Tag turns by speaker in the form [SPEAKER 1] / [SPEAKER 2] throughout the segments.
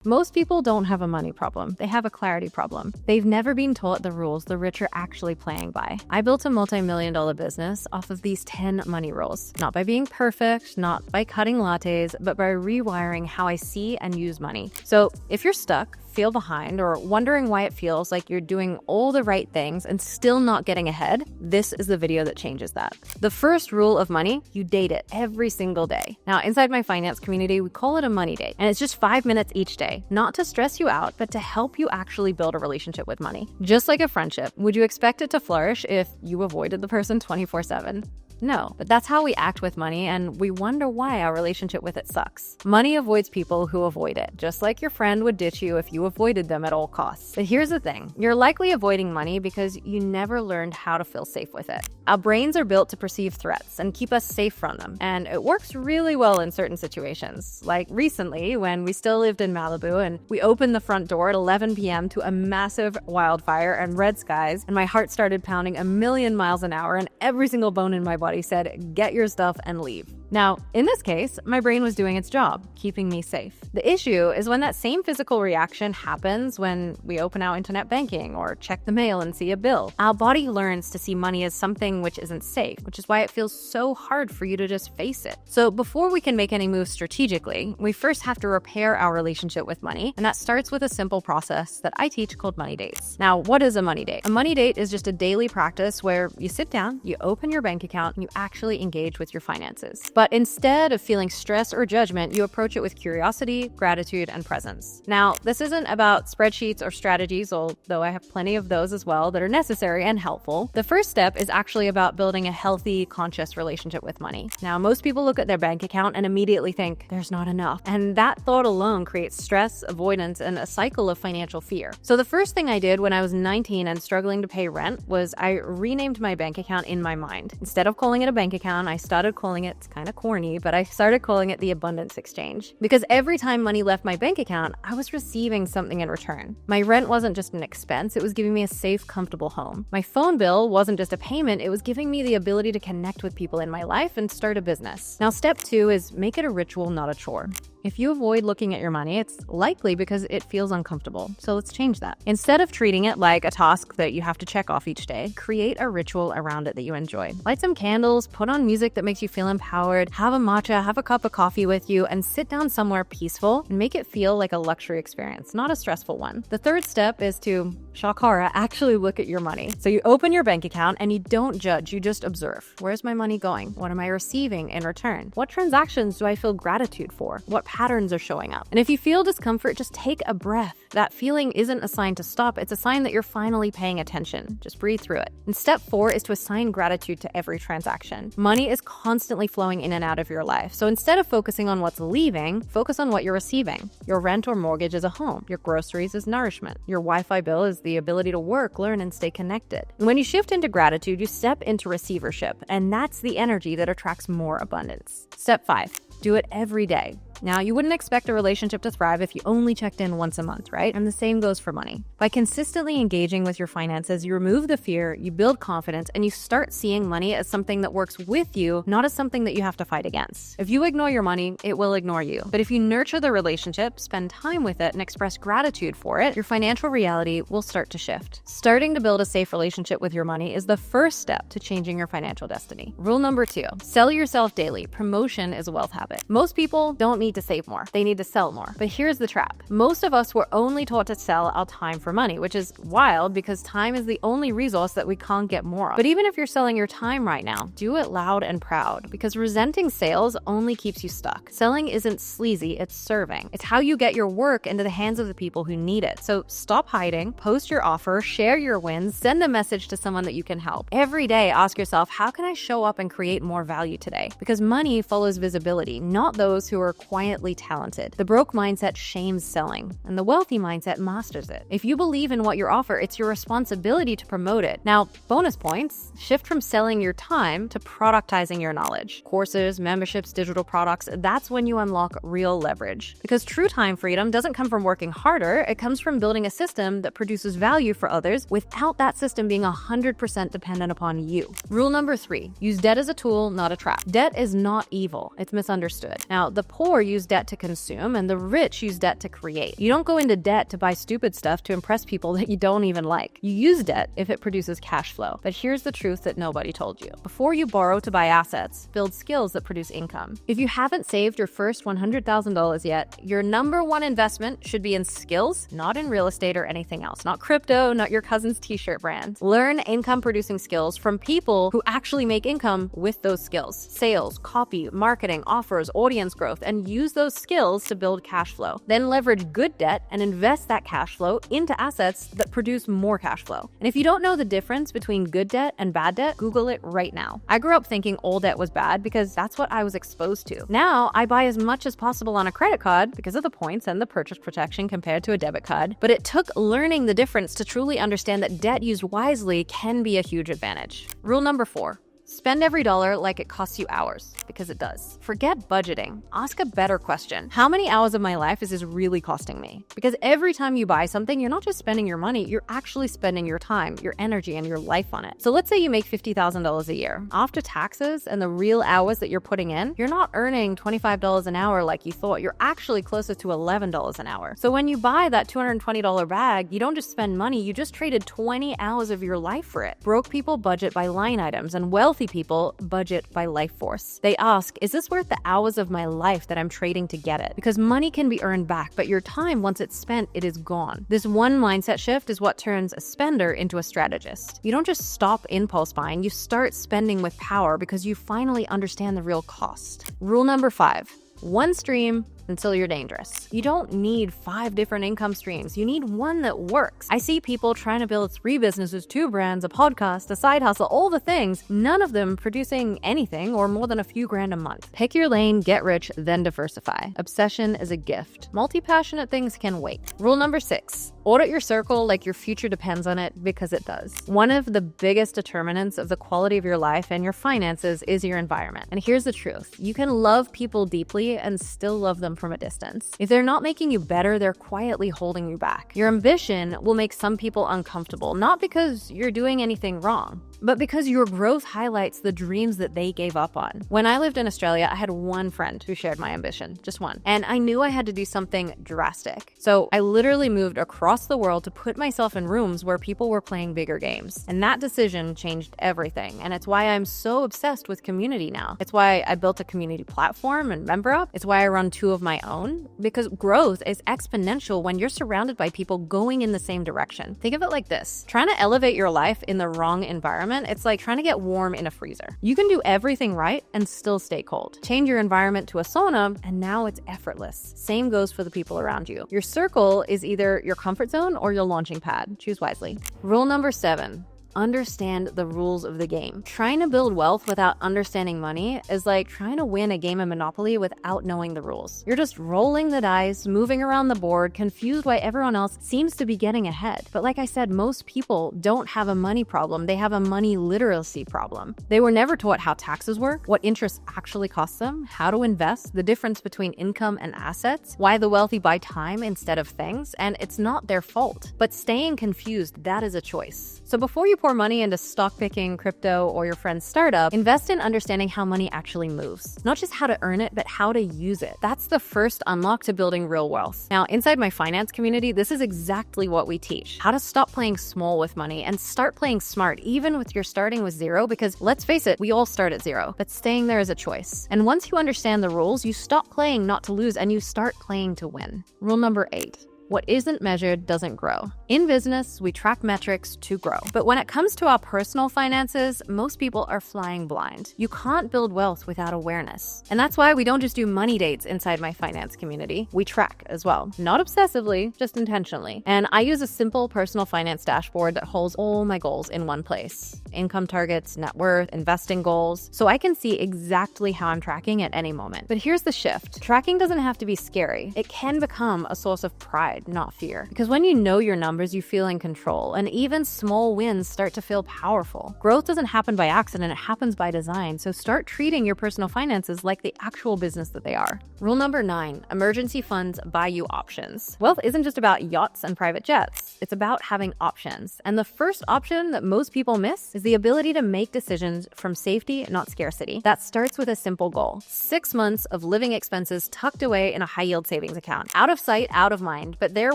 [SPEAKER 1] Most people don't have a money problem. They have a clarity problem. They've never been taught the rules the rich are actually playing by. I built a multi-million-dollar business off of these 10 money rules. Not by being perfect, not by cutting lattes, but by rewiring how I see and use money. So if you're stuck, feel behind, or wondering why it feels like you're doing all the right things and still not getting ahead, this is the video that changes that. The first rule of money, you date it every single day. Now, inside my finance community, we call it a money date, and it's just 5 minutes each day, not to stress you out, but to help you actually build a relationship with money. Just like a friendship, would you expect it to flourish if you avoided the person 24/7? No, but that's how we act with money, and we wonder why our relationship with it sucks. Money avoids people who avoid it, just like your friend would ditch you if you avoided them at all costs. But here's the thing, you're likely avoiding money because you never learned how to feel safe with it. Our brains are built to perceive threats and keep us safe from them, and it works really well in certain situations. Like recently, when we still lived in Malibu and we opened the front door at 11 p.m. to a massive wildfire and red skies, and my heart started pounding a million miles an hour, and every single bone in my body said, get your stuff and leave. Now, in this case, my brain was doing its job, keeping me safe. The issue is when that same physical reaction happens when we open our internet banking or check the mail and see a bill. Our body learns to see money as something which isn't safe, which is why it feels so hard for you to just face it. So before we can make any moves strategically, we first have to repair our relationship with money, and that starts with a simple process that I teach called money dates. Now, what is a money date? A money date is just a daily practice where you sit down, you open your bank account, and you actually engage with your finances. But instead of feeling stress or judgment, you approach it with curiosity, gratitude, and presence. Now, this isn't about spreadsheets or strategies, although I have plenty of those as well that are necessary and helpful. The first step is actually about building a healthy, conscious relationship with money. Now, most people look at their bank account and immediately think, there's not enough. And that thought alone creates stress, avoidance, and a cycle of financial fear. So the first thing I did when I was 19 and struggling to pay rent was I renamed my bank account in my mind. Instead of calling it a bank account, I started calling it, it's kind of corny, but I started calling it the abundance exchange. Because every time money left my bank account, I was receiving something in return. My rent wasn't just an expense, it was giving me a safe, comfortable home. My phone bill wasn't just a payment, it was giving me the ability to connect with people in my life and start a business. Now, step 2 is make it a ritual, not a chore. If you avoid looking at your money, it's likely because it feels uncomfortable. So let's change that. Instead of treating it like a task that you have to check off each day, create a ritual around it that you enjoy. Light some candles, put on music that makes you feel empowered, have a matcha, have a cup of coffee with you, and sit down somewhere peaceful and make it feel like a luxury experience, not a stressful one. The third step is to, shock horror, actually look at your money. So you open your bank account and you don't judge, you just observe. Where's my money going? What am I receiving in return? What transactions do I feel gratitude for? What patterns are showing up? And if you feel discomfort, just take a breath. That feeling isn't a sign to stop, it's a sign that you're finally paying attention. Just breathe through it. And step 4 is to assign gratitude to every transaction. Money is constantly flowing in and out of your life. So instead of focusing on what's leaving, focus on what you're receiving. Your rent or mortgage is a home. Your groceries is nourishment. Your Wi-Fi bill is the ability to work, learn, and stay connected. And when you shift into gratitude, you step into receivership, and that's the energy that attracts more abundance. Step 5, do it every day. Now, you wouldn't expect a relationship to thrive if you only checked in once a month, right? And the same goes for money. By consistently engaging with your finances, you remove the fear, you build confidence, and you start seeing money as something that works with you, not as something that you have to fight against. If you ignore your money, it will ignore you. But if you nurture the relationship, spend time with it, and express gratitude for it, your financial reality will start to shift. Starting to build a safe relationship with your money is the first step to changing your financial destiny. Rule number 2, sell yourself daily. Promotion is a wealth habit. Most people don't need to save more. They need to sell more. But here's the trap. Most of us were only taught to sell our time for money, which is wild because time is the only resource that we can't get more of. But even if you're selling your time right now, do it loud and proud, because resenting sales only keeps you stuck. Selling isn't sleazy, it's serving. It's how you get your work into the hands of the people who need it. So stop hiding, post your offer, share your wins, send a message to someone that you can help. Every day, ask yourself, how can I show up and create more value today? Because money follows visibility, not those who are quietly talented. The broke mindset shames selling, and the wealthy mindset masters it. If you believe in what you offer, it's your responsibility to promote it. Now, bonus points, shift from selling your time to productizing your knowledge. Courses, memberships, digital products, that's when you unlock real leverage. Because true time freedom doesn't come from working harder, it comes from building a system that produces value for others without that system being 100% dependent upon you. Rule number 3, use debt as a tool, not a trap. Debt is not evil, it's misunderstood. Now, the poor use debt to consume, and the rich use debt to create. You don't go into debt to buy stupid stuff to impress people that you don't even like. You use debt if it produces cash flow. But here's the truth that nobody told you. Before you borrow to buy assets, build skills that produce income. If you haven't saved your first $100,000 yet, your number one investment should be in skills, not in real estate or anything else. Not crypto, not your cousin's t-shirt brand. Learn income-producing skills from people who actually make income with those skills. Sales, copy, marketing, offers, audience growth, and use those skills to build cash flow. Then leverage good debt and invest that cash flow into assets that produce more cash flow. And if you don't know the difference between good debt and bad debt, Google it right now. I grew up thinking all debt was bad because that's what I was exposed to. Now, I buy as much as possible on a credit card because of the points and the purchase protection compared to a debit card. But it took learning the difference to truly understand that debt used wisely can be a huge advantage. Rule number 4. Spend every dollar like it costs you hours, because it does. Forget budgeting. Ask a better question. How many hours of my life is this really costing me? Because every time you buy something, you're not just spending your money, you're actually spending your time, your energy, and your life on it. So let's say you make $50,000 a year. After taxes and the real hours that you're putting in, you're not earning $25 an hour like you thought. You're actually closer to $11 an hour. So when you buy that $220 bag, you don't just spend money, you just traded 20 hours of your life for it. Broke people budget by line items, and wealthy people budget by life force. They ask, is this worth the hours of my life that I'm trading to get it? Because money can be earned back, but your time, once it's spent, it is gone. This one mindset shift is what turns a spender into a strategist. You don't just stop impulse buying, you start spending with power because you finally understand the real cost. Rule number 5. One stream until you're dangerous. You don't need 5 different income streams. You need one that works. I see people trying to build 3 businesses, 2 brands, a podcast, a side hustle, all the things, none of them producing anything or more than a few grand a month. Pick your lane, get rich, then diversify. Obsession is a gift. Multi-passionate things can wait. Rule number 6. Audit your circle like your future depends on it, because it does. One of the biggest determinants of the quality of your life and your finances is your environment. And here's the truth. You can love people deeply and still love them from a distance. If they're not making you better, they're quietly holding you back. Your ambition will make some people uncomfortable, not because you're doing anything wrong, but because your growth highlights the dreams that they gave up on. When I lived in Australia, I had one friend who shared my ambition, just one. And I knew I had to do something drastic. So I literally moved across the world to put myself in rooms where people were playing bigger games. And that decision changed everything. And it's why I'm so obsessed with community now. It's why I built a community platform and member up. It's why I run 2 of my own, because growth is exponential when you're surrounded by people going in the same direction. Think of it like this. Trying to elevate your life in the wrong environment, it's like trying to get warm in a freezer. You can do everything right and still stay cold. Change your environment to a sauna, and now it's effortless. Same goes for the people around you. Your circle is either your comfort zone or your launching pad. Choose wisely. Rule number 7. Understand the rules of the game. Trying to build wealth without understanding money is like trying to win a game of Monopoly without knowing the rules. You're just rolling the dice, moving around the board, confused why everyone else seems to be getting ahead. But like I said, most people don't have a money problem. They have a money literacy problem. They were never taught how taxes work, what interest actually costs them, how to invest, the difference between income and assets, why the wealthy buy time instead of things, and it's not their fault. But staying confused, that is a choice. So before you pour money into stock picking, crypto, or your friend's startup, invest in understanding how money actually moves. Not just how to earn it, but how to use it. That's the first unlock to building real wealth. Now, inside my finance community, this is exactly what we teach. How to stop playing small with money and start playing smart, even with your starting with 0, because let's face it, we all start at 0, but staying there is a choice. And once you understand the rules, you stop playing not to lose and you start playing to win. Rule number 8. What isn't measured doesn't grow. In business, we track metrics to grow. But when it comes to our personal finances, most people are flying blind. You can't build wealth without awareness. And that's why we don't just do money dates inside my finance community. We track as well. Not obsessively, just intentionally. And I use a simple personal finance dashboard that holds all my goals in one place. Income targets, net worth, investing goals. So I can see exactly how I'm tracking at any moment. But here's the shift. Tracking doesn't have to be scary. It can become a source of pride. pride, not fear. Because when you know your numbers, you feel in control, and even small wins start to feel powerful. Growth doesn't happen by accident, it happens by design. So start treating your personal finances like the actual business that they are. Rule number 9, emergency funds buy you options. Wealth isn't just about yachts and private jets. It's about having options. And the first option that most people miss is the ability to make decisions from safety, not scarcity. That starts with a simple goal: 6 months of living expenses tucked away in a high-yield savings account. Out of sight, out of mind, but there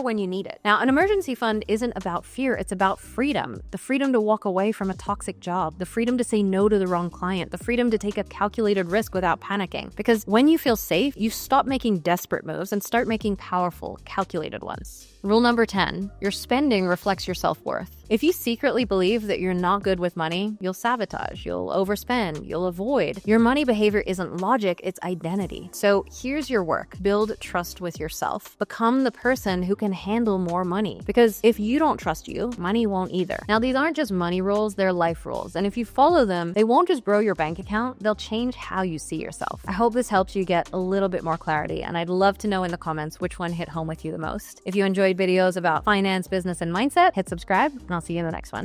[SPEAKER 1] when you need it. Now, an emergency fund isn't about fear, it's about freedom. The freedom to walk away from a toxic job, the freedom to say no to the wrong client, the freedom to take a calculated risk without panicking. Because when you feel safe, you stop making desperate moves and start making powerful, calculated ones. Rule number 10, your spending reflects your self-worth. If you secretly believe that you're not good with money, you'll sabotage, you'll overspend, you'll avoid. Your money behavior isn't logic, it's identity. So here's your work. Build trust with yourself. Become the person who can handle more money. Because if you don't trust you, money won't either. Now, these aren't just money rules, they're life rules. And if you follow them, they won't just grow your bank account, they'll change how you see yourself. I hope this helps you get a little bit more clarity, and I'd love to know in the comments which one hit home with you the most. If you enjoyed videos about finance, business, and mindset, hit subscribe, and I'll see you in the next one.